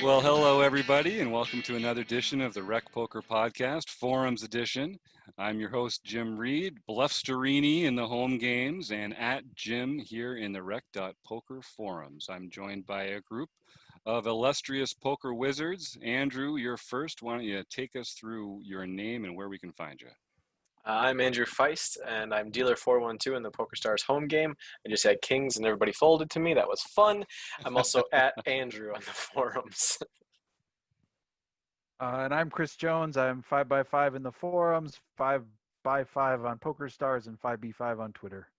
Well, hello, everybody, and welcome to another edition of the Rec.poker podcast, Forums Edition. I'm your host, Jim Reid, Bluffsterini in the home games, and at Jim here in the rec.poker forums. I'm joined by a group of illustrious poker wizards. Andrew, you're first. Why don't you take us through your name and where we can find you? I'm Andrew Feist, and I'm dealer 412 in the PokerStars home game. I just had kings, and everybody folded to me. That was fun. I'm also at Andrew on the forums. And I'm Chris Jones. I'm 5x5 in the forums, 5x5 on PokerStars, and 5b5 on Twitter.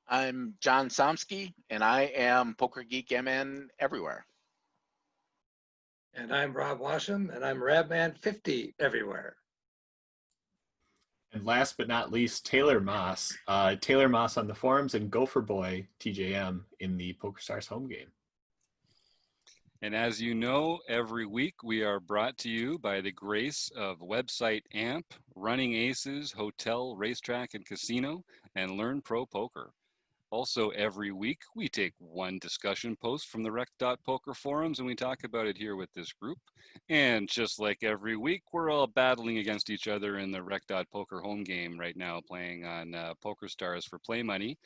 I'm John Somsky, and I am Poker Geek MN everywhere. And I'm Rob Washam, and I'm Rabman50 everywhere. And last but not least, Taylor Moss. Taylor Moss on the forums and Gopher Boy TJM in the PokerStars home game. And as you know, every week we are brought to you by the grace of website AMP, Running Aces, Hotel, Racetrack, and Casino, and Learn Pro Poker. Also, every week, we take one discussion post from the rec.poker forums and we talk about it here with this group. And just like every week, we're all battling against each other in the rec.poker home game right now, playing on PokerStars for play money.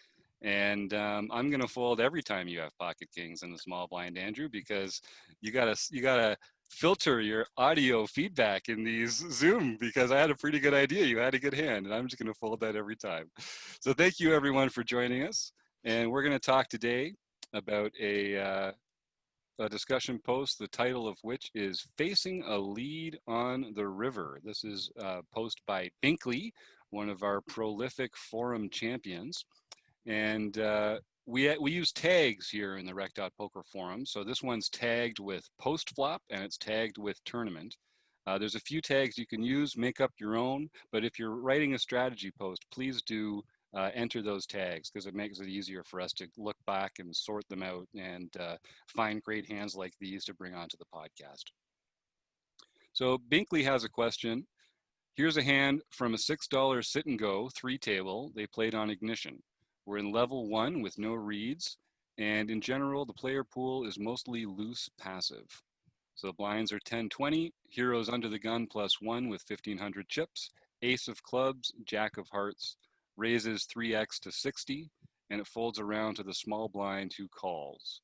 And I'm going to fold every time you have pocket kings in the small blind, Andrew, because you gotta filter your audio feedback in these Zoom, because I had a pretty good idea. You had a good hand, and I'm just going to fold that every time. So thank you, everyone, for joining us. And we're going to talk today about a discussion post, the title of which is Facing a Lead on the River. This is a post by Binkley, one of our prolific forum champions. And we use tags here in the rec.poker forum. So this one's tagged with post flop and it's tagged with tournament. There's a few tags you can use, make up your own, but if you're writing a strategy post, please do enter those tags, because it makes it easier for us to look back and sort them out and find great hands like these to bring onto the podcast. So Binkley has a question. Here's a hand from a $6 sit and go 3 table they played on Ignition. We're in level 1 with no reads, and in general, the player pool is mostly loose passive. So the blinds are 10-20, heroes under the gun +1 with 1,500 chips, ace of clubs, jack of hearts, raises 3x to 60, and it folds around to the small blind who calls.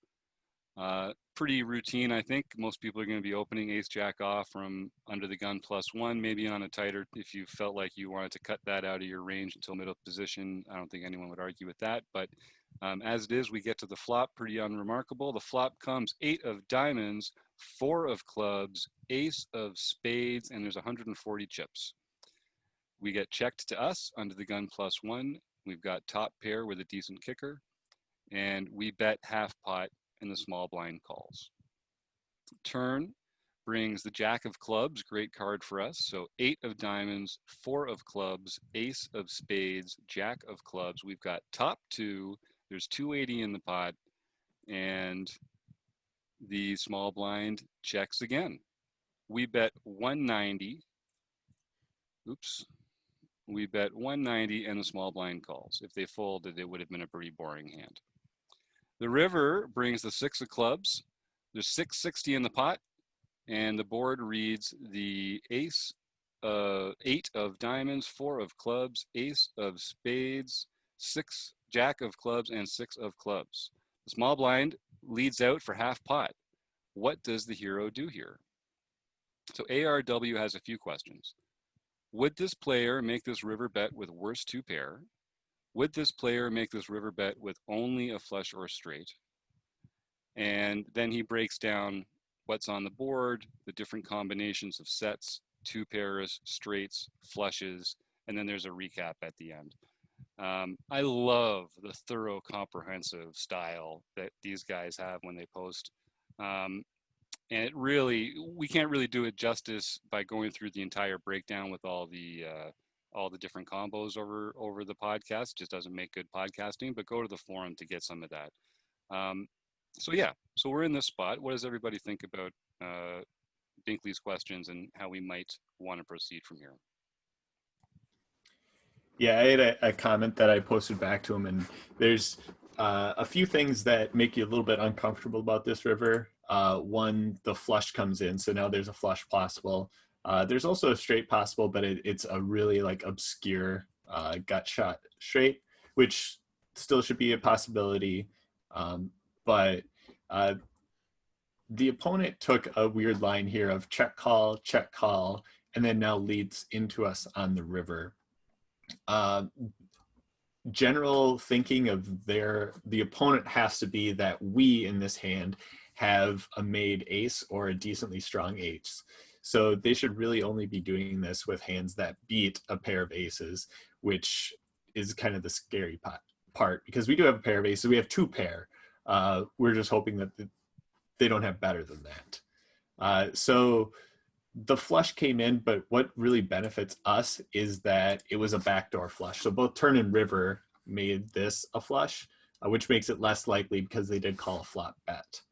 Pretty routine, I think. Most people are going to be opening ace jack off from under the gun +1, maybe on a tighter if you felt like you wanted to cut that out of your range until middle position. I don't think anyone would argue with that, but as it is, we get to the flop, pretty unremarkable. The flop comes 8 of diamonds, 4 of clubs, ace of spades, and there's 140 chips. We get checked to us under the gun +1. We've got top pair with a decent kicker, and we bet half pot and the small blind calls. Turn brings the jack of clubs, great card for us. So 8 of diamonds, 4 of clubs, ace of spades, jack of clubs. We've got top 2, there's 280 in the pot, and the small blind checks again. We bet 190. Oops. We bet 190 and the small blind calls. If they folded, it would have been a pretty boring hand. The river brings the 6 of clubs. There's 660 in the pot, and the board reads the ace, 8 of diamonds, 4 of clubs, ace of spades, 6 jack of clubs, and 6 of clubs. The small blind leads out for half pot. What does the hero do here? So ARW has a few questions. Would this player make this river bet with worst 2 pair? Would this player make this river bet with only a flush or straight? And then he breaks down what's on the board, the different combinations of sets, 2 pairs, straights, flushes, and then there's a recap at the end. I love the thorough, comprehensive style that these guys have when they post. And it really, we can't really do it justice by going through the entire breakdown with all the different combos over the podcast. It just doesn't make good podcasting, but go to the forum to get some of that. So yeah, so we're in this spot. What does everybody think about Binkley's questions and how we might want to proceed from here? Yeah, I had a comment that I posted back to him, and there's a few things that make you a little bit uncomfortable about this river. One, the flush comes in, so now there's a flush possible. There's also a straight possible, but it's a really like obscure gut shot straight, which still should be a possibility. But the opponent took a weird line here of check call, and then now leads into us on the river. General thinking of the opponent has to be that we in this hand have a made ace or a decently strong ace. So they should really only be doing this with hands that beat a pair of aces, which is kind of the scary part because we do have a pair of aces. We have 2 pair. We're just hoping that they don't have better than that. So the flush came in, but what really benefits us is that it was a backdoor flush. So both turn and river made this a flush, which makes it less likely because they did call a flop bet.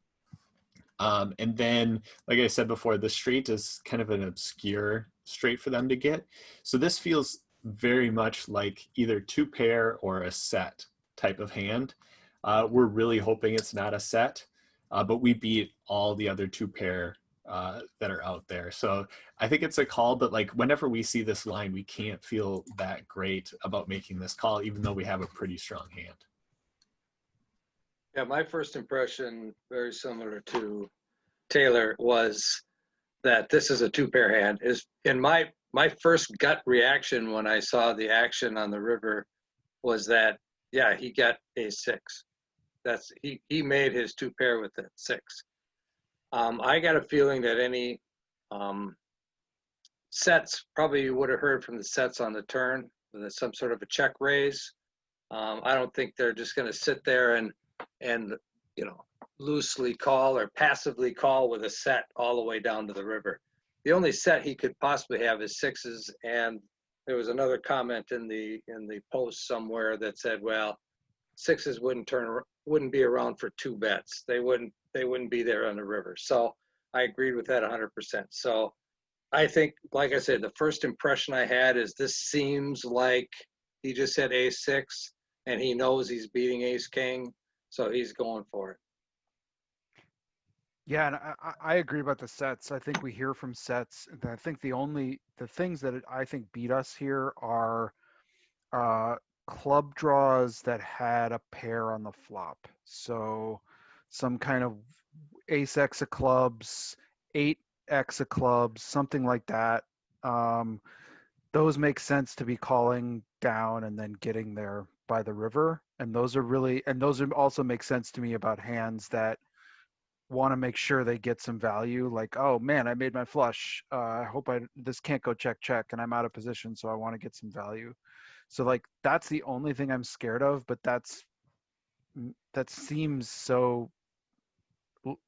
And then, like I said before, the straight is kind of an obscure straight for them to get. So this feels very much like either 2 pair or a set type of hand. We're really hoping it's not a set, but we beat all the other 2 pair that are out there. So I think it's a call, but like whenever we see this line, we can't feel that great about making this call, even though we have a pretty strong hand. Yeah, my first impression, very similar to Taylor, was that this is a 2-pair hand. Is in my first gut reaction when I saw the action on the river was that, yeah, he got a 6. That's he made his 2-pair with that 6. I got a feeling that any sets, probably you would have heard from the sets on the turn, with some sort of a check raise. I don't think they're just going to sit there and you know, loosely call or passively call with a set all the way down to the river. The only set he could possibly have is 6s, and there was another comment in the post somewhere that said, well, 6s wouldn't be around for 2 bets. They wouldn't be there on the river. So I agreed with that 100%. So I think, like I said, the first impression I had is this seems like he just said A6 and he knows he's beating ace king, so he's going for it. Yeah, and I agree about the sets. I think we hear from sets. And I think the things that I think beat us here are club draws that had a pair on the flop. So some kind of ace X of clubs, 8X of clubs, something like that. Those make sense to be calling down and then getting there by the river. And those also make sense to me about hands that want to make sure they get some value. Like, oh man, I made my flush. I hope this can't go check, and I'm out of position, so I want to get some value. So like that's the only thing I'm scared of, but that seems so.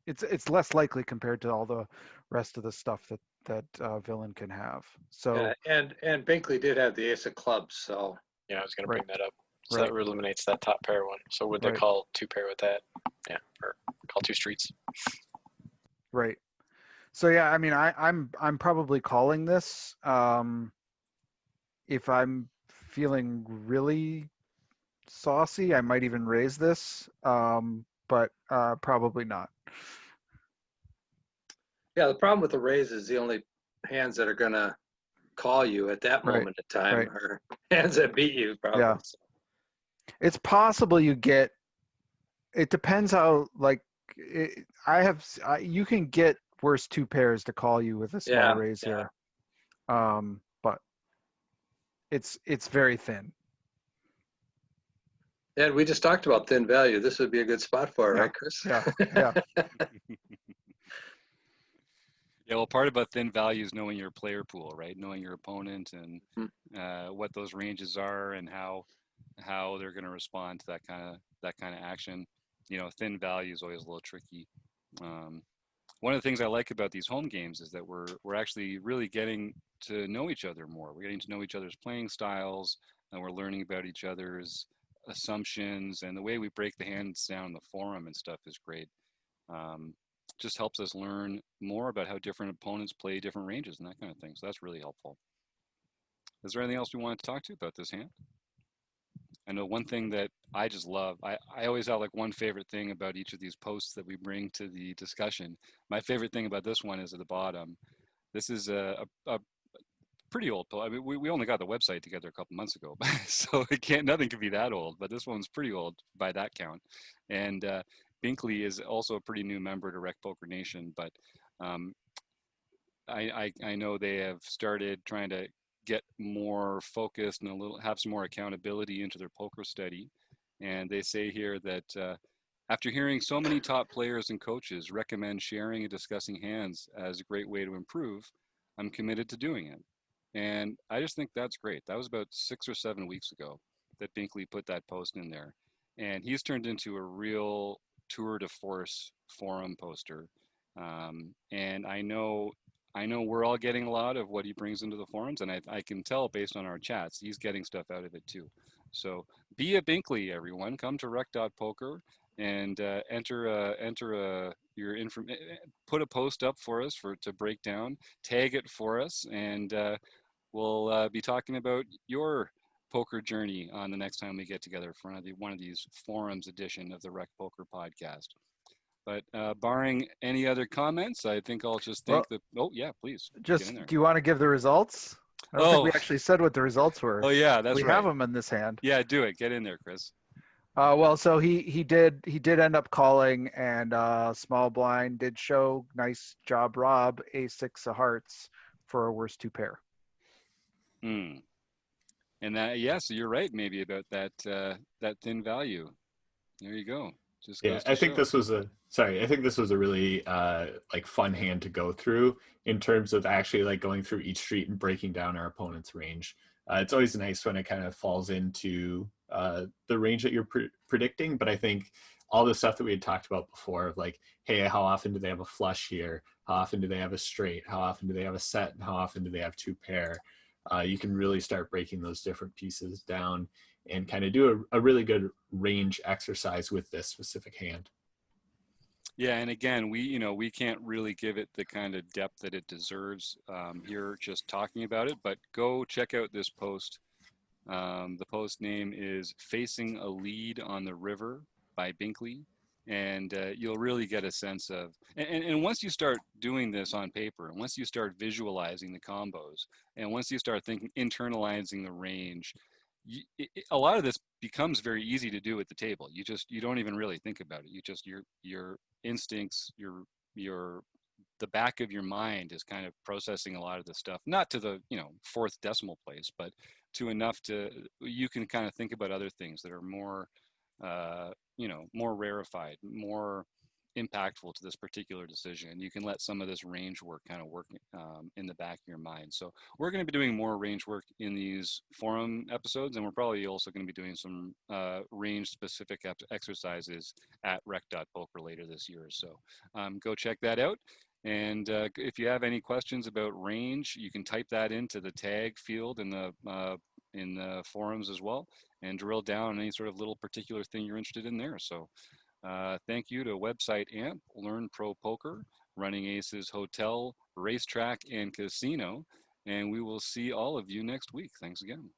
It's less likely compared to all the rest of the stuff that villain can have. So and Binkley did have the ace of clubs, so Yeah, I was going to Right. bring that up. So Right. that eliminates that top pair one. So would they Right. call 2-pair with that? Yeah, or call 2 streets. right. So yeah, I mean, I'm probably calling this. If I'm feeling really saucy, I might even raise this, but probably not. yeah, the problem with the raise is the only hands that are going to call you at that Right, moment in time right. are hands that beat you, probably. Yeah. It's possible you get. It depends how like. You can get worse 2 pairs to call you with a small Yeah, raise yeah. here, but it's very thin. And we just talked about thin value. This would be a good spot for it, Yeah, right, Chris? yeah. Yeah, well, part about thin value is knowing your player pool, right? Knowing your opponent and Hmm. what those ranges are and how they're going to respond to that kind of action. You know, thin value is always a little tricky. One of the things I like about these home games is that we're actually really getting to know each other more. We're getting to know each other's playing styles, and we're learning about each other's assumptions, and the way we break the hands down in the forum and stuff is great. Just helps us learn more about how different opponents play different ranges and that kind of thing. So that's really helpful. Is there anything else we want to talk to about this hand? I know one thing that I just love. I always have like one favorite thing about each of these posts that we bring to the discussion. My favorite thing about this one is at the bottom. This is a pretty old post. I mean, we only got the website together a couple months ago, so it can't nothing could be that old. But this one's pretty old by that count. And Binkley is also a pretty new member to Rec Poker Nation, but um, I know they have started trying to get more focused and have some more accountability into their poker study. And they say here that after hearing so many top players and coaches recommend sharing and discussing hands as a great way to improve, I'm committed to doing it. And I just think that's great. That was about 6 or 7 weeks ago that Binkley put that post in there. And he's turned into a real tour de force forum poster. And I know we're all getting a lot of what he brings into the forums, and I can tell based on our chats, he's getting stuff out of it too. So be a Binkley, everyone. Come to rec.poker and put a post up for us to break down, tag it for us, and we'll be talking about your poker journey on the next time we get together for one of these forums edition of the Rec Poker podcast. But barring any other comments, I think I'll just Well, thank the. Oh yeah, please get Just in there. do you want to give the results? I don't think we Oh, actually said what the results were. oh yeah, that's We right. have them in this hand. Yeah, do it. Get in there, Chris. Well, so he did end up calling, and small blind did show. Nice job, Rob. A6 of hearts for a worst two pair. Hmm. And that, yeah, so you're right, maybe about that thin value. There you go. Just Yeah, goes to I think show. this was a really like fun hand to go through in terms of actually like going through each street and breaking down our opponent's range. It's always nice when it kind of falls into the range that you're predicting, but I think all the stuff that we had talked about before of like, hey, how often do they have a flush here? How often do they have a straight? How often do they have a set? And how often do they have two pair? You can really start breaking those different pieces down and kind of do a really good range exercise with this specific hand. Yeah, and again, we can't really give it the kind of depth that it deserves here just talking about it, but go check out this post. The post name is Facing a Lead on the River by Binkley. And you'll really get a sense of, and once you start doing this on paper, and once you start visualizing the combos, and once you start internalizing the range, a lot of this becomes very easy to do at the table. You don't even really think about it. Your instincts, your the back of your mind is kind of processing a lot of this stuff, not to the fourth decimal place, but to enough to you can kind of think about other things that are more more rarefied, more impactful to this particular decision. You can let some of this range work kind of work in the back of your mind. So we're going to be doing more range work in these forum episodes, and we're probably also going to be doing some range specific exercises at rec.poker later this year. So go check that out. And if you have any questions about range, you can type that into the tag field in the forums as well, and drill down on any sort of little particular thing you're interested in there. So thank you to website AMP, Learn Pro Poker, Running Aces Hotel, Racetrack, and Casino. And we will see all of you next week. Thanks again.